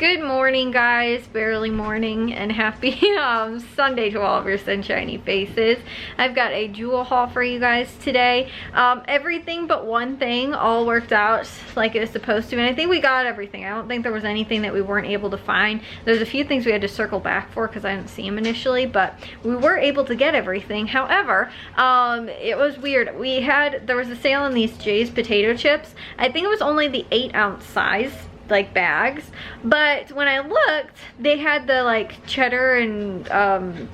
Good morning, guys. Barely morning, and happy Sunday to all of your sunshiny faces. I've got a Jewel haul for you guys today. Everything but one thing all worked out like it was supposed to, and I think we got everything. I don't think there was anything that we weren't able to find. There's a few things we had to circle back for because I didn't see them initially, but we were able to get everything. However, it was weird. There was a sale on these Jay's potato chips. I think it was only the 8-ounce size, like bags, but when I looked, they had the like cheddar and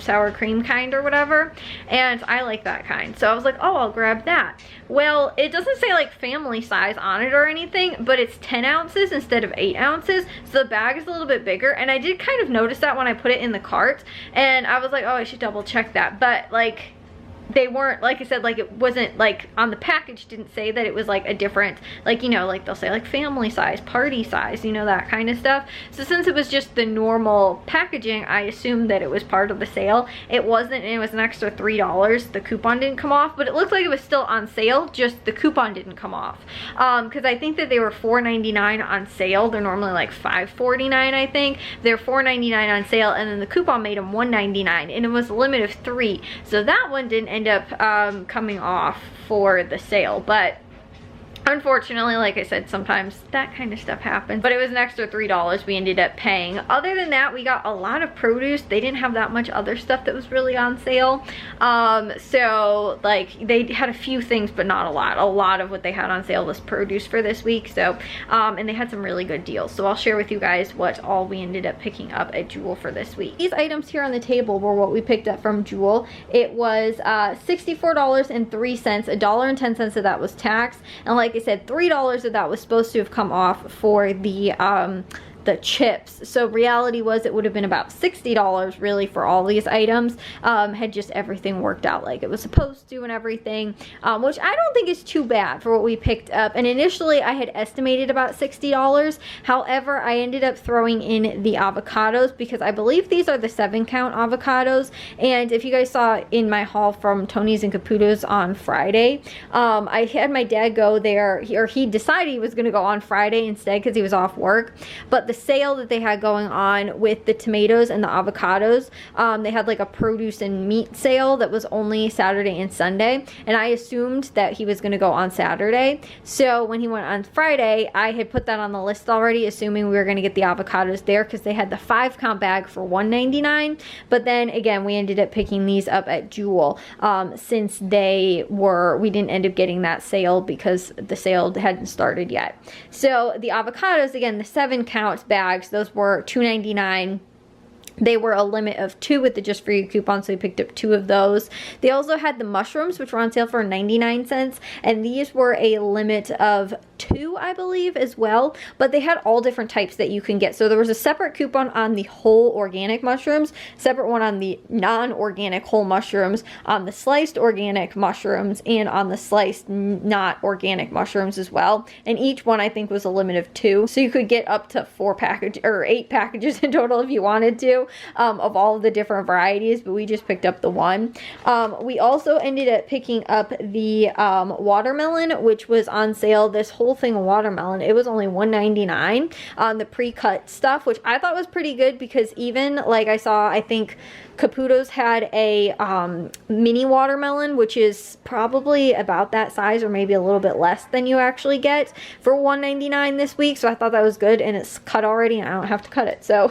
sour cream kind or whatever, and I like that kind, so I was like, oh, I'll grab that. Well, it doesn't say like family size on it or anything, but it's 10 ounces instead of 8 ounces, so the bag is a little bit bigger, and I did kind of notice that when I put it in the cart, and I was like, oh, I should double check that, but like they weren't, like I said, like it wasn't like on the package didn't say that it was like a different, like, you know, like they'll say like family size, party size, you know, that kind of stuff. So since it was just the normal packaging, I assumed that it was part of the sale. It wasn't, and it was an extra $3. The coupon didn't come off, but it looked like it was still on sale, just the coupon didn't come off. Because I think that they were $4.99 on sale. They're normally like $5.49, I think. They're $4.99 on sale, and then the coupon made them $1.99, and it was a limit of 3. So that one didn't end up coming off for the sale, but unfortunately, like I said, sometimes that kind of stuff happens. But it was an extra $3 we ended up paying. Other than that, we got a lot of produce. They didn't have that much other stuff that was really on sale. So like they had a few things, but not a lot. A lot of what they had on sale was produce for this week. So, and they had some really good deals. So I'll share with you guys what all we ended up picking up at Jewel for this week. These items here on the table were what we picked up from Jewel. It was $64.03. $1.10 of that was tax. And like I said, $3 of that was supposed to have come off for the chips. So reality was it would have been about $60 really for all these items, had just everything worked out like it was supposed to and everything, which I don't think is too bad for what we picked up. And initially I had estimated about $60. However, I ended up throwing in the avocados because I believe these are the 7-count avocados. And if you guys saw in my haul from Tony's and Caputo's on Friday, I had my dad go there, or he decided he was going to go on Friday instead because he was off work. But the sale that they had going on with the tomatoes and the avocados, they had like a produce and meat sale that was only Saturday and Sunday, and I assumed that he was going to go on Saturday. So when he went on Friday, I had put that on the list already, assuming we were going to get the avocados there because they had the 5-count bag for $1.99. But then again, we ended up picking these up at Jewel, since we didn't end up getting that sale because the sale hadn't started yet. So the avocados, again, the 7-count bags, those were $2.99. They were a limit of 2 with the Just For You coupon, so we picked up 2 of those. They also had the mushrooms, which were on sale for 99 cents, and these were a limit of 2, I believe, as well. But they had all different types that you can get. So there was a separate coupon on the whole organic mushrooms, separate one on the non-organic whole mushrooms, on the sliced organic mushrooms, and on the sliced not organic mushrooms as well. And each one, I think, was a limit of 2. So you could get up to 8 packages in total if you wanted to. Of all of the different varieties, but we just picked up the one. We also ended up picking up the watermelon, which was on sale. This whole thing of watermelon, it was only $1.99 on the pre-cut stuff, which I thought was pretty good because even like I saw, I think Caputo's had a mini watermelon, which is probably about that size or maybe a little bit less than you actually get for $1.99 this week. So I thought that was good, and it's cut already and I don't have to cut it. So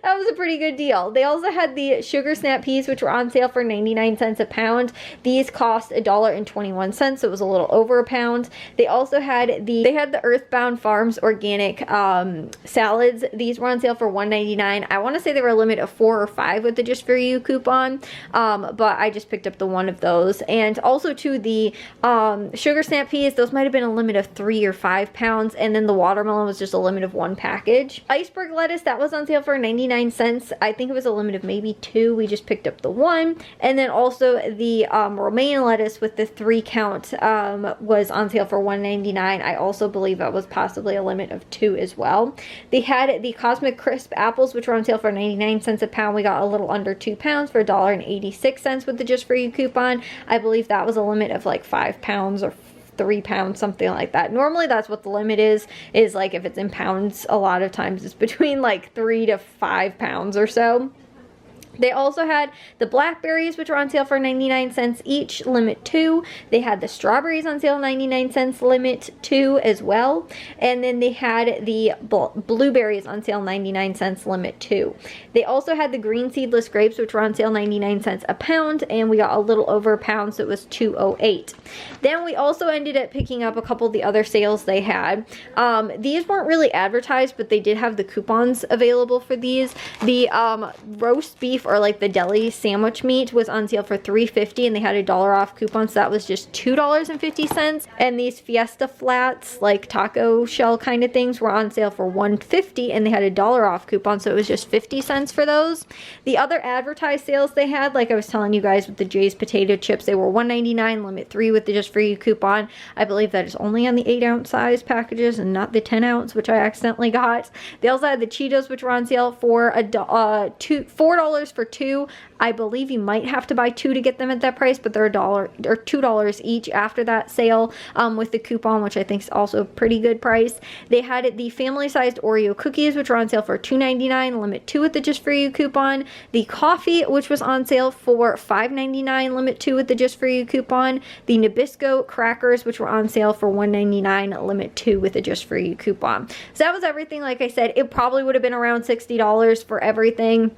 that was a pretty good deal. They also had the sugar snap peas, which were on sale for 99 cents a pound. These cost $1.21, so it was a little over a pound. They also had the Earthbound Farms organic salads. These were on sale for $1.99. I want to say they were a limit of 4 or 5 with the Just For You coupon, but I just picked up the one of those. And also to the sugar snap peas, those might have been a limit of 3 or 5 pounds, and then the watermelon was just a limit of 1 package. Iceberg lettuce, that was on sale for 99 cents. I think it was a limit of maybe 2. We just picked up the 1. And then also the romaine lettuce with the 3-count was on sale for $1.99. I also believe that was possibly a limit of 2 as well. They had the Cosmic Crisp apples, which were on sale for 99 cents a pound. We got a little under 2 pounds for $1.86 with the Just For You coupon. I believe that was a limit of like 5 pounds or 3 pounds, something like that. Normally that's what the limit is like if it's in pounds, a lot of times it's between like 3 to 5 pounds or so. They also had the blackberries, which were on sale for 99 cents each, limit 2. They had the strawberries on sale, 99 cents, limit 2 as well. And then they had the blueberries on sale, 99 cents, limit 2. They also had the green seedless grapes, which were on sale, 99 cents a pound, and we got a little over a pound, so it was $2.08. Then we also ended up picking up a couple of the other sales they had. These weren't really advertised, but they did have the coupons available for these. The roast beef, or like the deli sandwich meat, was on sale for $3.50, and they had a $1 off coupon, so that was just $2.50. And these Fiesta Flats, like taco shell kind of things, were on sale for $1.50, and they had a $1 off coupon, so it was just 50 cents for those. The other advertised sales they had, like I was telling you guys with the Jay's potato chips, they were $1.99, limit 3 with the just for you coupon. I believe that is only on the 8-ounce size packages and not the 10-ounce, which I accidentally got. They also had the Cheetos, which were on sale for $4 for 2. I believe you might have to buy 2 to get them at that price, but they're $1 or $2 each after that sale with the coupon, which I think is also a pretty good price. They had the family-sized Oreo cookies, which were on sale for $2.99, limit 2 with the just for you coupon. The coffee, which was on sale for $5.99, limit 2 with the just for you coupon. The Nabisco crackers, which were on sale for $1.99, limit 2 with the just for you coupon. So that was everything. Like I said, it probably would have been around $60 for everything.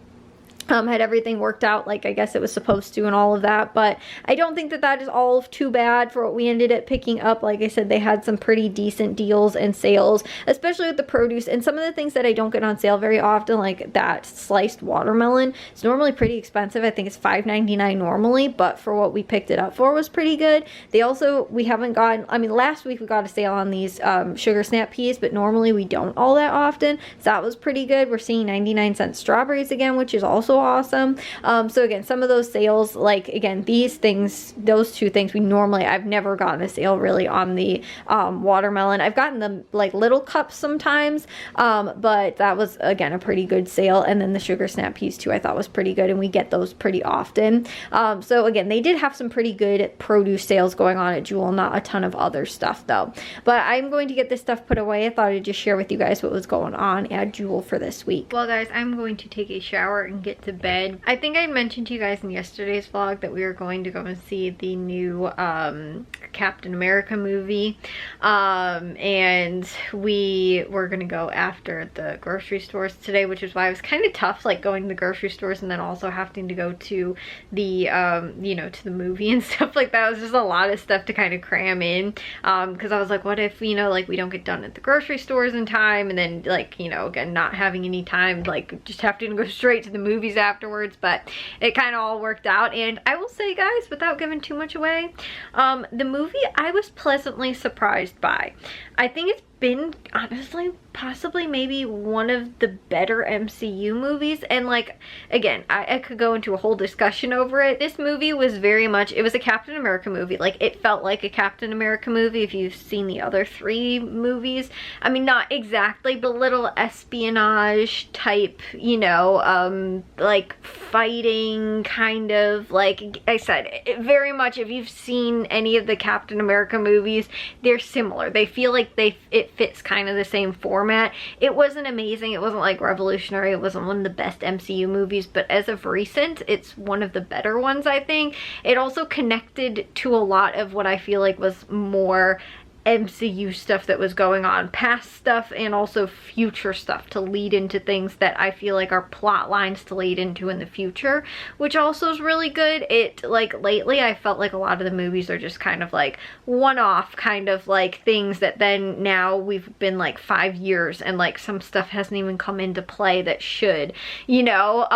Had everything worked out like I guess it was supposed to and all of that, but I don't think that that is all too bad for what we ended up picking up. Like I said, they had some pretty decent deals and sales, especially with the produce and some of the things that I don't get on sale very often, like that sliced watermelon. It's normally pretty expensive. I think it's $5.99 normally, but for what we picked it up for was pretty good. They also, we haven't gotten, I mean, last week we got a sale on these sugar snap peas, but normally we don't all that often, so that was pretty good. We're seeing 99-cent strawberries again, which is also awesome. So again, some of those sales, like again, these things, those two things, I've never gotten a sale really on the watermelon. I've gotten them like little cups sometimes, but that was again a pretty good sale. And then the sugar snap peas too, I thought was pretty good, and we get those pretty often. So again, they did have some pretty good produce sales going on at Jewel, not a ton of other stuff though. But I'm going to get this stuff put away. I thought I'd just share with you guys what was going on at Jewel for this week. Well guys, I'm going to take a shower and get to bed. I think I mentioned to you guys in yesterday's vlog that we were going to go and see the new Captain America movie, and we were gonna go after the grocery stores today, which is why it was kind of tough, like going to the grocery stores and then also having to go to the you know, to the movie and stuff like that. It was just a lot of stuff to kind of cram in, because I was like, what if, you know, like we don't get done at the grocery stores in time, and then like, you know, again, not having any time, like just having to go straight to the movies afterwards. But it kind of all worked out, and I will say guys, without giving too much away, the movie I was pleasantly surprised by. I think it's been honestly possibly maybe one of the better MCU movies, and like again, I could go into a whole discussion over it. This movie was very much, it was a Captain America movie. Like it felt like a Captain America movie if you've seen the other 3 movies. I mean, not exactly, but a little espionage type, you know, like fighting kind of, like I said, very much if you've seen any of the Captain America movies, they're similar. They feel like it fits kind of the same format. It wasn't amazing, it wasn't like revolutionary, it wasn't one of the best MCU movies, but as of recent, it's one of the better ones, I think. It also connected to a lot of what I feel like was more MCU stuff that was going on, past stuff and also future stuff to lead into things that I feel like are plot lines to lead into in the future, which also is really good. It, like lately I felt like a lot of the movies are just kind of like one-off kind of like things that then now we've been like 5 years and like some stuff hasn't even come into play that should, you know.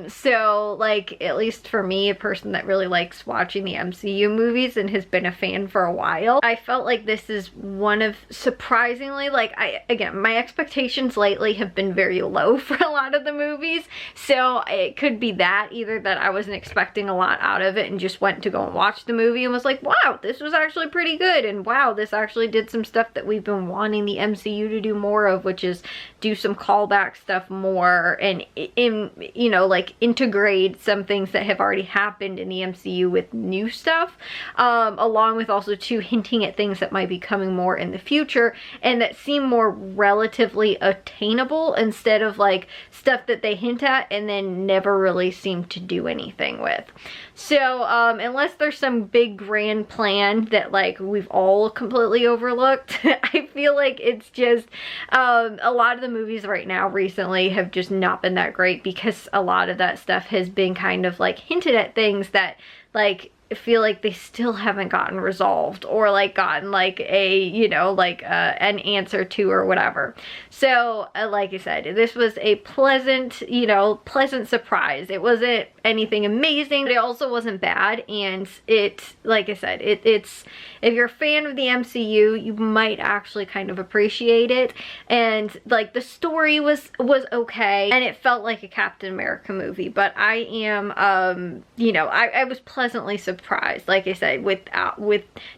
So like, at least for me, a person that really likes watching the MCU movies and has been a fan for a while, I felt like this is is one of, surprisingly, like, again, my expectations lately have been very low for a lot of the movies, so it could be that, either that I wasn't expecting a lot out of it and just went to go and watch the movie and was like, wow, this was actually pretty good, and wow, this actually did some stuff that we've been wanting the MCU to do more of, which is do some callback stuff more and, you know, like, integrate some things that have already happened in the MCU with new stuff, along with also too hinting at things that might be coming more in the future and that seem more relatively attainable instead of like stuff that they hint at and then never really seem to do anything with. So unless there's some big grand plan that like we've all completely overlooked, I feel like it's just a lot of the movies right now recently have just not been that great because a lot of that stuff has been kind of like hinted at things that like feel like they still haven't gotten resolved or like gotten like a, you know, like an answer to or whatever. So like I said, this was a pleasant, you know, pleasant surprise. It wasn't anything amazing, but it also wasn't bad. And it, like I said, it's, if you're a fan of the MCU, you might actually kind of appreciate it. And like the story was okay, and it felt like a Captain America movie, but I am, you know, I was pleasantly surprised, like I said, with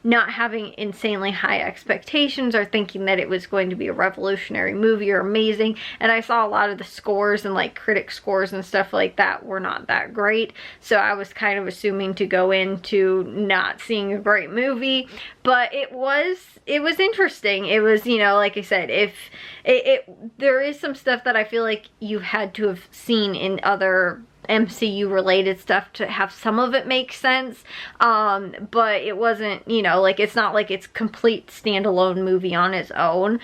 not having insanely high expectations or thinking that it was going to be a revolutionary movie or amazing. And I saw a lot of the scores and like critic scores and stuff like that were not that great, so I was kind of assuming to go into not seeing a great movie, but it was interesting. It was, you know, like I said, if there is some stuff that I feel like you had to have seen in other MCU related stuff to have some of it make sense, but it wasn't, you know, like it's not like it's complete standalone movie on its own,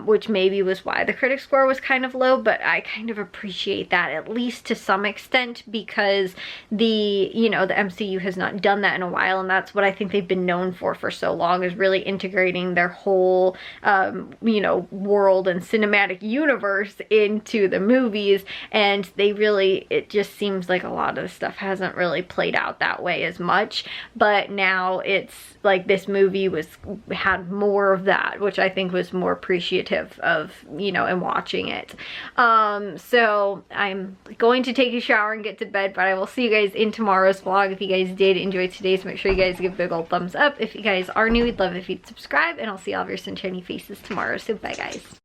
which maybe was why the critic score was kind of low, but I kind of appreciate that at least to some extent because the, you know, the MCU has not done that in a while, and that's what I think they've been known for so long, is really integrating their whole you know, world and cinematic universe into the movies, and they really, it just seems like a lot of the stuff hasn't really played out that way as much, but now it's like this movie had more of that, which I think was more appreciative of, you know, and watching it. So I'm going to take a shower and get to bed, but I will see you guys in tomorrow's vlog. If you guys did enjoy today's, make sure you guys give a big old thumbs up. If you guys are new, we'd love if you'd subscribe, and I'll see all of your sunshiny faces tomorrow. So bye guys.